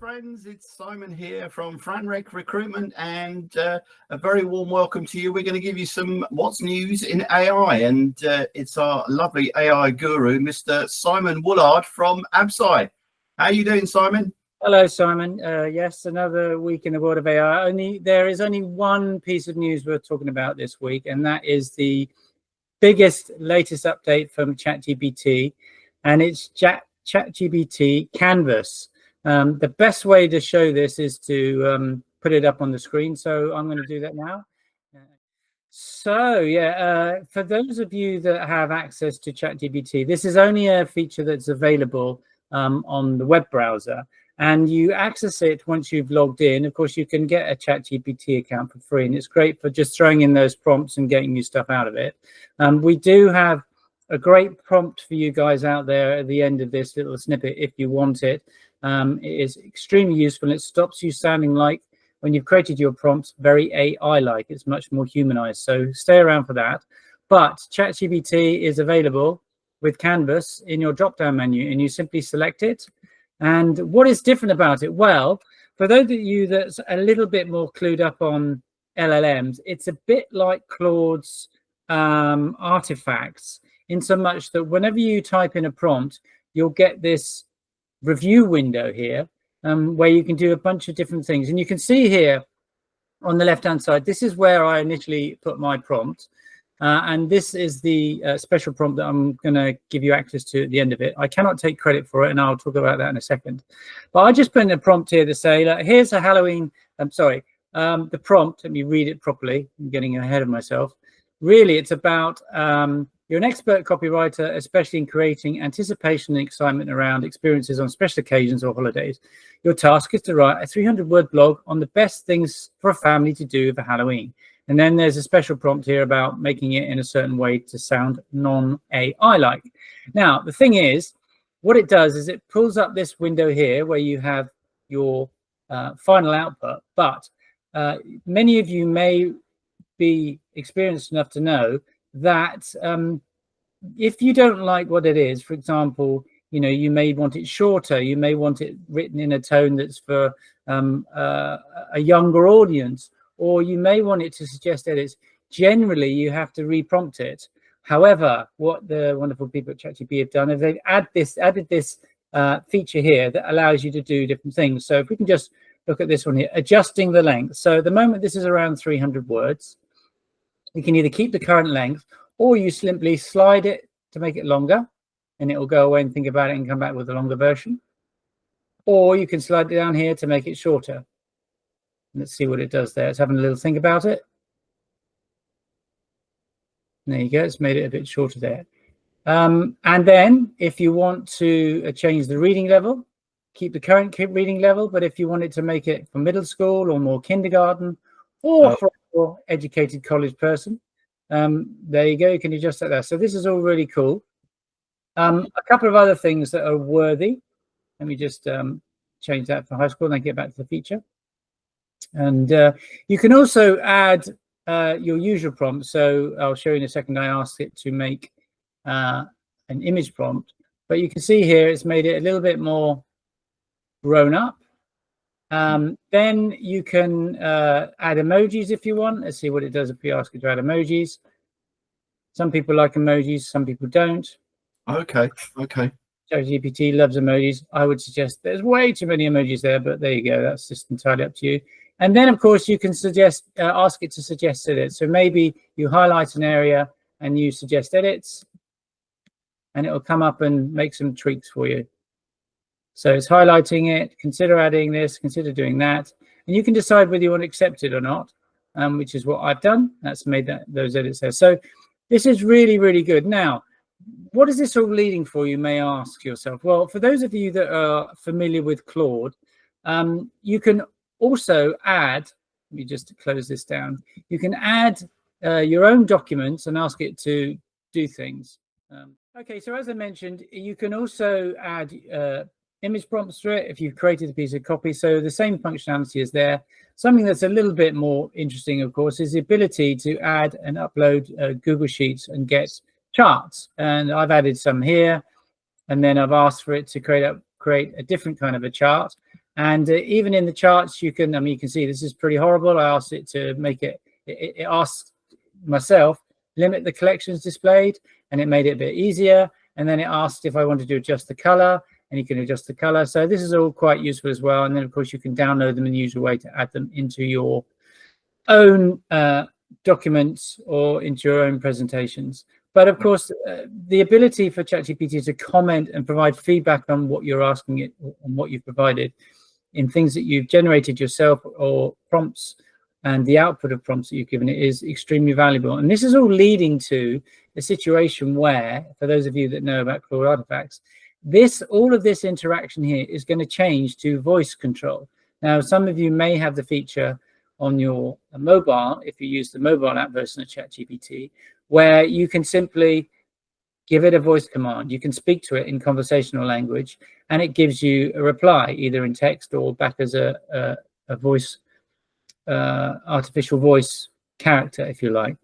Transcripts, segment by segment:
friends. It's Simon here from Franrec Recruitment, and a very warm welcome to you. We're going to give you some what's news in AI, and it's our lovely AI guru, Mr. Simon Woolard from Absci. How are you doing, Simon? Hello, Simon. Yes, another week in the world of AI. There is only one piece of news we're talking about this week, and that is the latest update from ChatGPT, and it's ChatGPT Canvas. The best way to show this is to put it up on the screen. So I'm going to do that now. For those of you that have access to ChatGPT, this is only a feature that's available on the web browser, and you access it once you've logged in. Of course, you can get a ChatGPT account for free, and it's great for just throwing in those prompts and getting you stuff out of it. We do have a great prompt for you guys out there at the end of this little snippet if you want it. It is extremely useful. It stops you sounding like, when you've created your prompts, very AI-like. It's much more humanized. So stay around for that. But ChatGPT is available with Canvas in your drop-down menu, and you simply select it. And what is different about it? Well, for those of you that's a little bit more clued up on LLMs, it's a bit like Claude's artifacts, in so much that whenever you type in a prompt, you'll get this review window here where you can do a bunch of different things. And you can see here on the left hand side, this is where I initially put my prompt, and this is the special prompt that I'm going to give you access to at the end of it. I cannot take credit for it, and I'll talk about that in a second. But I just put in a prompt here to say, look, here's a Halloween, the prompt, let me read it properly. I'm getting ahead of myself. Really, it's about you're an expert copywriter, especially in creating anticipation and excitement around experiences on special occasions or holidays. Your task is to write a 300-word blog on the best things for a family to do for Halloween. And then there's a special prompt here about making it in a certain way to sound non-AI-like. Now, the thing is, what it does is it pulls up this window here where you have your final output. But many of you may be experienced enough to know that if you don't like what it is, for example, you may want it shorter, you may want it written in a tone that's for a younger audience, or you may want it to suggest edits. Generally, you have to reprompt it. However, what the wonderful people at ChatGPT have done is they've added this feature here that allows you to do different things. So if we can just look at this one here, adjusting the length. So at the moment, this is around 300 words. You can either keep the current length, or you simply slide it to make it longer, and it will go away and think about it and come back with a longer version. Or you can slide it down here to make it shorter. Let's see what it does there. It's having a little think about it. There you go. It's made it a bit shorter there. And then if you want to change the reading level, keep the current reading level. But if you wanted to make it for middle school or more kindergarten, or for a more educated college person, there you go. You can adjust that there. So this is all really cool. A couple of other things that are worthy. Let me just change that for high school and then get back to the feature. And you can also add your usual prompt. So I'll show you in a second. I asked it to make an image prompt, but you can see here it's made it a little bit more grown up. Then you can add emojis if you want. Let's see what it does if we ask it to add emojis. Some people like emojis, some people don't. Okay. ChatGPT loves emojis. I would suggest there's way too many emojis there, but there you go. That's just entirely up to you. And then, of course, you can ask it to suggest edits. So maybe you highlight an area and you suggest edits, and it will come up and make some tweaks for you. So it's highlighting it, consider adding this, consider doing that. And you can decide whether you want to accept it or not, which is what I've done. That's made those edits there. So this is really, really good. Now, what is this all leading for, you may ask yourself? Well, for those of you that are familiar with Claude, you can also add, let me just close this down, you can add your own documents and ask it to do things. Okay, so as I mentioned, you can also add image prompts through it if you've created a piece of copy. So the same functionality is there. Something that's a little bit more interesting, of course, is the ability to add and upload Google Sheets and get charts. And I've added some here, and then I've asked for it to create a different kind of a chart. And even in the charts, you can, I mean, you can see this is pretty horrible. I asked it to make it, it asked myself, limit the collections displayed, and it made it a bit easier. And then it asked if I wanted to adjust the color, and you can adjust the color. So this is all quite useful as well. And then of course you can download them and use a way to add them into your own documents or into your own presentations. But of course, the ability for ChatGPT to comment and provide feedback on what you're asking it and what you've provided in things that you've generated yourself or prompts, and the output of prompts that you've given it is extremely valuable. And this is all leading to a situation where, for those of you that know about Claude Artifacts, all of this interaction here is going to change to voice control. Now, some of you may have the feature on your mobile, if you use the mobile app version of ChatGPT, where you can simply give it a voice command. You can speak to it in conversational language, and it gives you a reply, either in text or back as a voice, artificial voice character, if you like.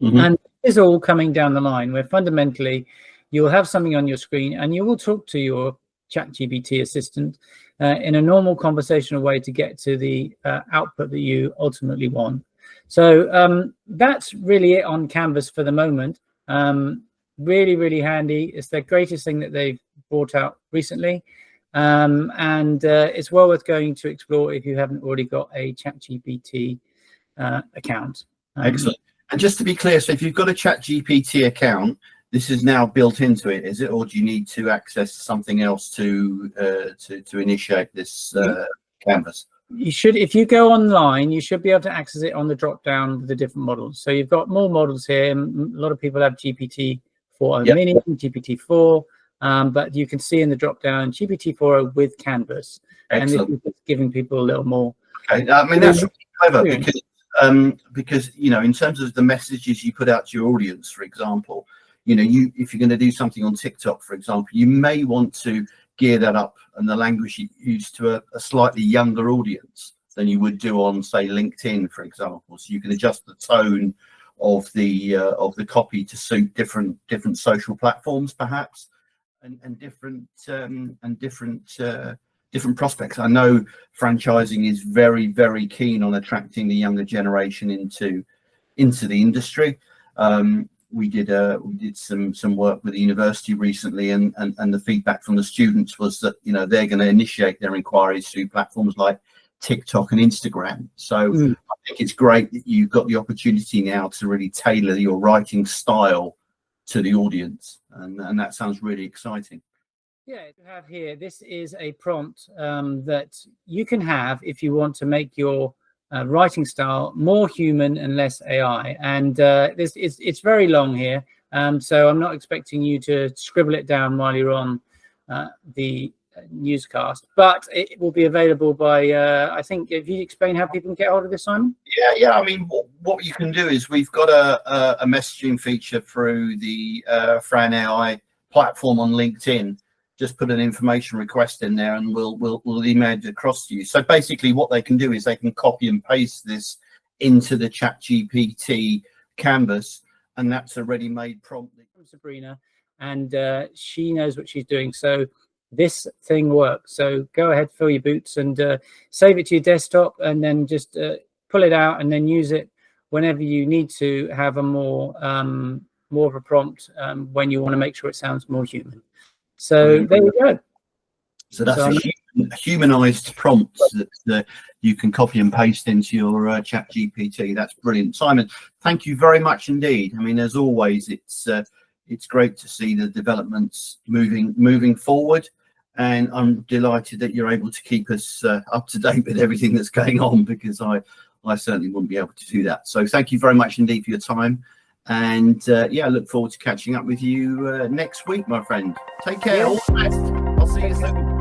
Mm-hmm. And this is all coming down the line, where fundamentally you'll have something on your screen and you will talk to your ChatGPT assistant in a normal conversational way to get to the output that you ultimately want. So that's really it on Canvas for the moment. Really, really handy. It's the greatest thing that they've brought out recently. And it's well worth going to explore if you haven't already got a ChatGPT account. Excellent. And just to be clear, so if you've got a ChatGPT account, this is now built into it, is it? Or do you need to access something else to initiate this Canvas? You should, if you go online, you should be able to access it on the drop down with the different models. So you've got more models here. A lot of people have GPT-4o yep. Mini, GPT-4, but you can see in the drop down GPT-4o with Canvas. Excellent. And this is giving people a little more. Okay. I mean, that's really clever because you know, in terms of the messages you put out to your audience, for example, you know, if you're going to do something on TikTok, for example, you may want to gear that up and the language you use to a slightly younger audience than you would do on, say, LinkedIn, for example. So you can adjust the tone of the copy to suit different social platforms, perhaps, and different prospects. I know franchising is very, very keen on attracting the younger generation into the industry. We did some work with the university recently, and the feedback from the students was that, you know, they're going to initiate their inquiries through platforms like TikTok and Instagram. So I think it's great that you've got the opportunity now to really tailor your writing style to the audience, and that sounds really exciting. Yeah, you have here, this is a prompt that you can have if you want to make your writing style more human and less AI. And it's very long here, so I'm not expecting you to scribble it down while you're on the newscast, but it will be available by I think, if you explain how people can get hold of this, Simon. Yeah, I mean, what you can do is we've got a messaging feature through the Fran AI platform on LinkedIn. Just put an information request in there and we'll email it across to you. So basically what they can do is they can copy and paste this into the ChatGPT canvas, and that's a ready-made prompt. From Sabrina, and she knows what she's doing. So this thing works. So go ahead, fill your boots, and save it to your desktop, and then just pull it out and then use it whenever you need to have a more of a prompt when you want to make sure it sounds more human. So there we go. So that's a humanized prompt that you can copy and paste into your ChatGPT. That's brilliant, Simon. Thank you very much indeed. I mean, as always, it's great to see the developments moving forward, and I'm delighted that you're able to keep us up to date with everything that's going on, because I certainly wouldn't be able to do that. So thank you very much indeed for your time. And yeah, I look forward to catching up with you next week, my friend. Take care. All the best. I'll see you soon.